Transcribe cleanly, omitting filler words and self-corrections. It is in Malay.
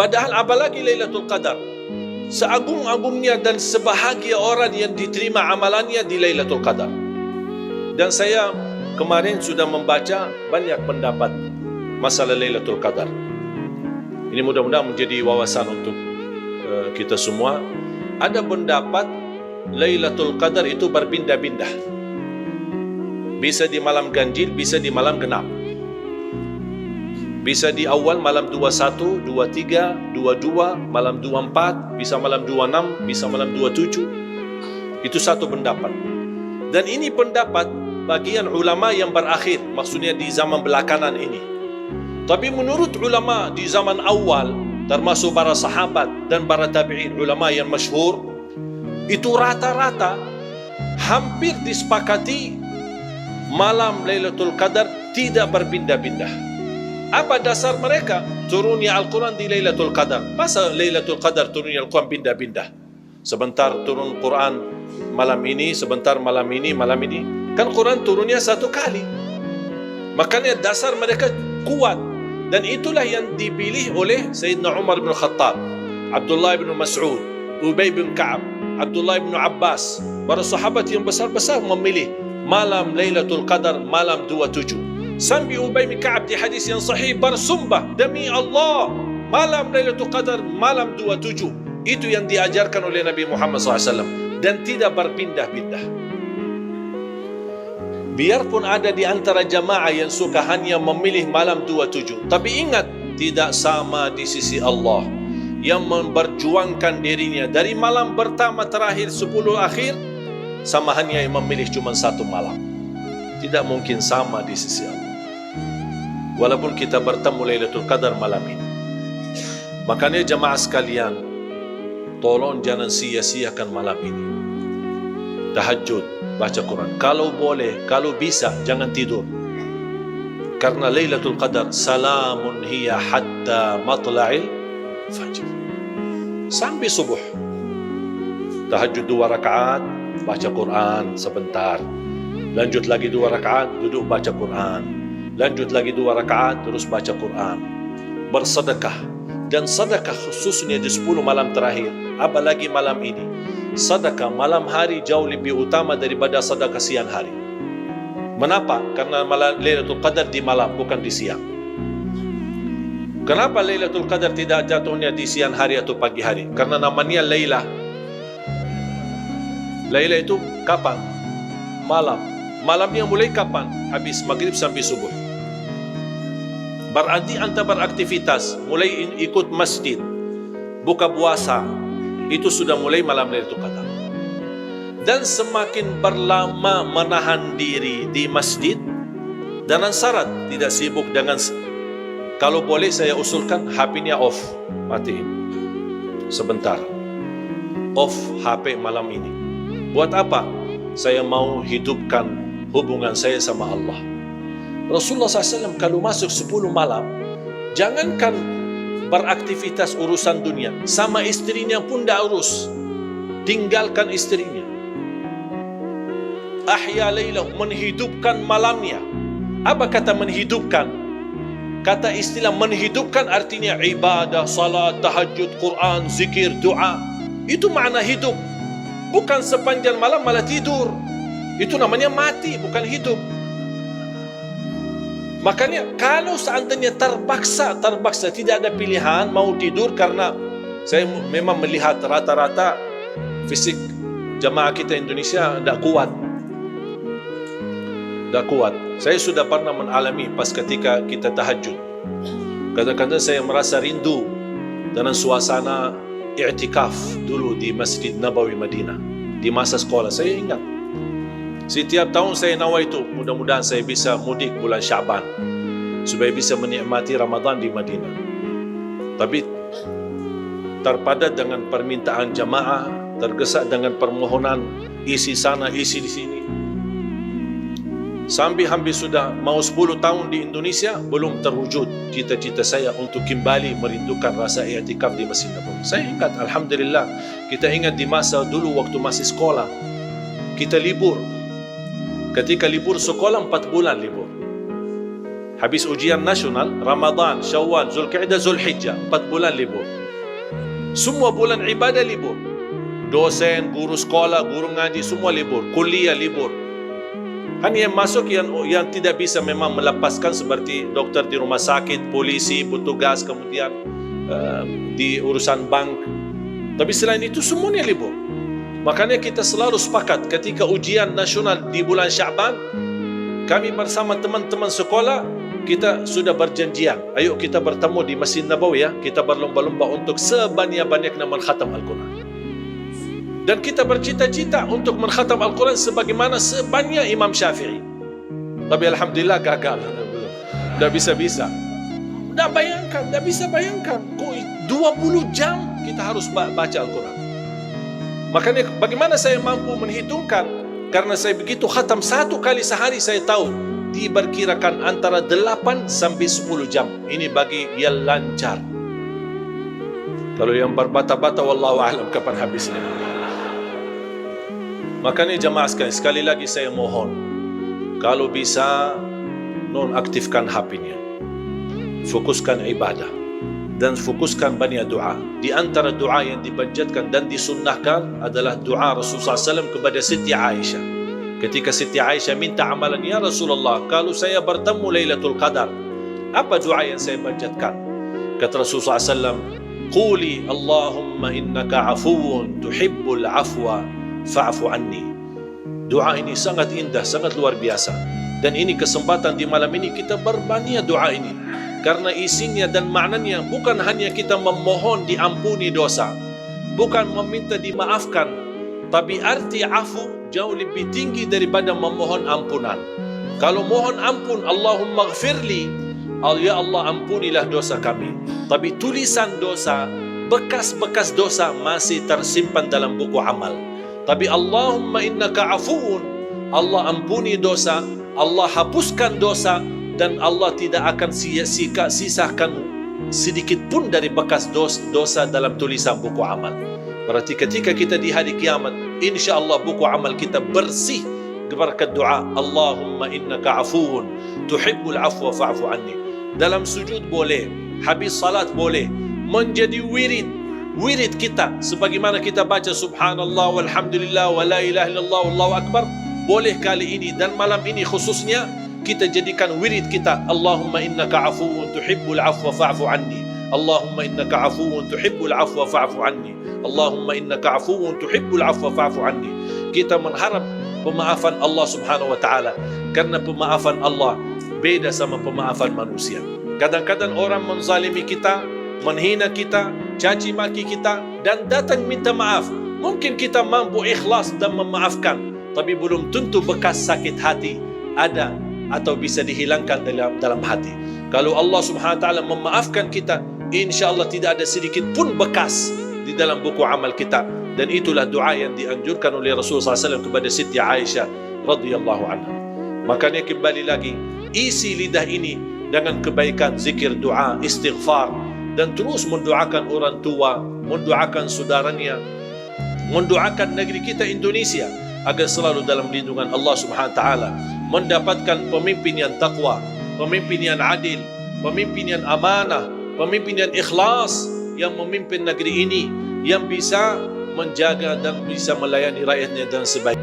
Padahal apalagi Lailatul Qadar, seagung-agungnya dan sebahagia orang yang diterima amalannya di Lailatul Qadar. Dan saya kemarin sudah membaca banyak pendapat masalah Lailatul Qadar. Ini mudah-mudahan menjadi wawasan untuk kita semua. Ada pendapat Lailatul Qadar itu berpindah-pindah. Bisa di malam ganjil, bisa di malam genap. Bisa di awal malam 21, 23, 22, malam 24, bisa malam 26, bisa malam 27. Itu satu pendapat. Dan ini pendapat bagian ulama yang berakhir, maksudnya di zaman belakangan ini. Tapi menurut ulama di zaman awal, termasuk para sahabat dan para tabi'in, ulama yang masyhur, itu rata-rata hampir disepakati malam Lailatul Qadar tidak berpindah-pindah. Apa dasar mereka? Turunnya Al-Quran di Lailatul Qadar. Masa Lailatul Qadar turunnya Al-Quran pindah-pindah? Sebentar turun Quran malam ini, sebentar malam ini, malam ini. Kan Quran turunnya satu kali. Makanya dasar mereka kuat. Dan itulah yang dipilih oleh Sayyidina Umar bin Khattab, Abdullah bin Mas'ud, Ubay bin Ka'ab, Abdullah bin Abbas. Para sahabat yang besar-besar memilih malam Lailatul Qadar malam 27. Sampai Ubay bin Ka'ab di hadis yang sahih bersumpah, demi Allah, malam Lailatul Qadar malam 27. Itu yang diajarkan oleh Nabi Muhammad SAW dan tidak berpindah-pindah. Biarpun ada di antara jamaah yang suka hanya memilih malam 27, tapi ingat, tidak sama di sisi Allah yang memperjuangkan dirinya dari malam pertama terakhir 10 akhir sama hanya yang memilih cuma satu malam. Tidak mungkin sama di sisi Allah. Walaupun kita bertemu Lailatul Qadar malam ini. Makanya jamaah sekalian, tolong jangan sia-siakan malam ini. Tahajud, baca Quran. Kalau boleh, kalau bisa, jangan tidur. Karena Lailatul Qadar salamun hiya hatta matla'il fajr. Sampai subuh. Tahajud 2 rakaat, baca Quran sebentar. Lanjut lagi 2 rakaat, duduk baca Quran. Lanjut lagi 2 rakaat, terus baca Quran. Bersedekah. Dan sedekah khususnya di 10 malam terakhir, apalagi malam ini. Sedekah malam hari jauh lebih utama daripada sedekah siang hari. Kenapa? Karena Lailatul Qadar di malam, bukan di siang. Kenapa Lailatul Qadar tidak jatuhnya di siang hari atau pagi hari? Karena namanya Laila. Laila itu kapan? Malam. Malamnya mulai kapan? Habis maghrib sampai subuh. Berarti anda beraktivitas, mulai ikut masjid, buka puasa, itu sudah mulai malam Lailatul Qadar. Dan semakin berlama menahan diri di masjid, dengan syarat tidak sibuk dengan, kalau boleh saya usulkan HP-nya off, matiin sebentar, off HP malam ini. Buat apa? Saya mau hidupkan hubungan saya sama Allah. Rasulullah SAW kalau masuk 10 malam, jangankan beraktivitas urusan dunia, sama istrinya pun dah urus. Tinggalkan istrinya. Ahya laylah, menghidupkan malamnya. Apa kata menghidupkan? Kata istilah menghidupkan artinya ibadah, salat, tahajud, Quran, zikir, doa. Itu makna hidup. Bukan sepanjang malam malah tidur. Itu namanya mati, bukan hidup. Makanya kalau seandainya terpaksa tidak ada pilihan mau tidur, karena saya memang melihat rata-rata fisik jamaah kita Indonesia tidak kuat. Saya sudah pernah mengalami pas ketika kita tahajud. Kadang-kadang saya merasa rindu dengan suasana i'tikaf dulu di Masjid Nabawi Madinah di masa sekolah. Saya ingat setiap tahun saya nawa itu, mudah-mudahan saya bisa mudik bulan Syaban supaya bisa menikmati Ramadan di Madinah. Tapi terpadat dengan permintaan jamaah, tergesa dengan permohonan isi sana, isi di sini. Sampai hampir sudah mau 10 tahun di Indonesia, belum terwujud cita-cita saya untuk kembali merindukan rasa i'tikaf di Masjid Nabawi. Saya ingat, alhamdulillah, kita ingat di masa dulu waktu masih sekolah, kita libur. Ketika libur sekolah 4 bulan libur. Habis ujian nasional, Ramadan, Syawal, Zulkaidah, Zulhijjah, 4 bulan libur. Semua bulan ibadah libur. Dosen, guru sekolah, guru ngaji, semua libur. Kuliah libur. Hanya yang masuk yang tidak bisa memang melepaskan, seperti dokter di rumah sakit, polisi, petugas, kemudian di urusan bank. Tapi selain itu semuanya libur. Makanya kita selalu sepakat ketika ujian nasional di bulan Syaban, kami bersama teman-teman sekolah, kita sudah berjanjian, ayo kita bertemu di Masjid Nabawi ya, kita berlomba-lomba untuk sebanyak-banyaknya mengkhatam Al-Quran. Dan kita bercita-cita untuk mengkhatam Al-Quran sebagaimana sebanyak Imam Syafi'i. Tapi Alhamdulillah gagal. Dah bisa-bisa. Dah bisa bayangkan. 20 jam kita harus baca Al-Quran. Makanya bagaimana saya mampu menghitungkan? Karena saya begitu khatam 1 kali sehari, saya tahu diperkirakan antara 8 sampai 10 jam. Ini bagi yang lancar. Kalau yang berbata-bata, wallahu a'lam kapan habisnya. Makanya jamaah sekali lagi saya mohon, kalau bisa nonaktifkan HP-nya, fokuskan ibadah dan fokuskan banyak doa. Di antara doa yang dipanjatkan dan disunnahkan adalah doa Rasulullah SAW kepada Siti Aisyah. Ketika Siti Aisyah minta amalan, ya Rasulullah, kalau saya bertemu Lailatul Qadar, apa doa yang saya panjatkan? Kata Rasulullah SAW, Quli Allahumma innaka afuun tuhibbul afwa fa'fu anni. Doa ini sangat indah, sangat luar biasa. Dan ini kesempatan di malam ini kita berbanyak doa ini. Karena isinya dan maknanya bukan hanya kita memohon diampuni dosa, bukan meminta dimaafkan, tapi arti afu jauh lebih tinggi daripada memohon ampunan. Kalau mohon ampun, Allahumma ghfirli, ya Allah ampunilah dosa kami. Tapi tulisan dosa, bekas-bekas dosa masih tersimpan dalam buku amal. Tapi Allahumma innaka afuun, Allah ampuni dosa, Allah hapuskan dosa, dan Allah tidak akan sisakan sedikit pun dari bekas dosa dalam tulisan buku amal. Berarti ketika kita di hari kiamat, insya-Allah buku amal kita bersih berkat doa Allahumma innaka afuun tuhibbul afwa fa'fu anni. Dalam sujud boleh, habis salat boleh, menjadi wirid kita sebagaimana kita baca subhanallah walhamdulillah wa la ilaha illallah wallahu akbar, boleh kali ini dan malam ini khususnya kita jadikan wirid kita. Allahumma innaka afuun tuhibbul afwa fa'fu anni. Allahumma innaka afuun tuhibbul afwa fa'fu anni. Allahumma innaka afuun tuhibbul afwa fa'fu anni. Kita mengharap pemaafan Allah Subhanahu wa taala, karena pemaafan Allah beda sama pemaafan manusia. Kadang-kadang orang menzalimi kita, menghina kita, caci maki kita, dan datang minta maaf. Mungkin kita mampu ikhlas dan memaafkan, tapi belum tentu bekas sakit hati ada atau bisa dihilangkan dalam hati. Kalau Allah Subhanahu wa taala memaafkan kita, insya-Allah tidak ada sedikit pun bekas di dalam buku amal kita. Dan itulah doa yang dianjurkan oleh Rasulullah SAW kepada Siti Aisyah radhiyallahu anha. Makanya kembali lagi, isi lidah ini dengan kebaikan, zikir, doa, istighfar, dan terus mendoakan orang tua, mendoakan saudaranya, mendoakan negeri kita Indonesia agar selalu dalam lindungan Allah Subhanahu wa taala, mendapatkan pemimpin yang takwa, pemimpin yang adil, pemimpin yang amanah, pemimpin yang ikhlas, yang memimpin negeri ini, yang bisa menjaga dan bisa melayani rakyatnya dengan sebaik.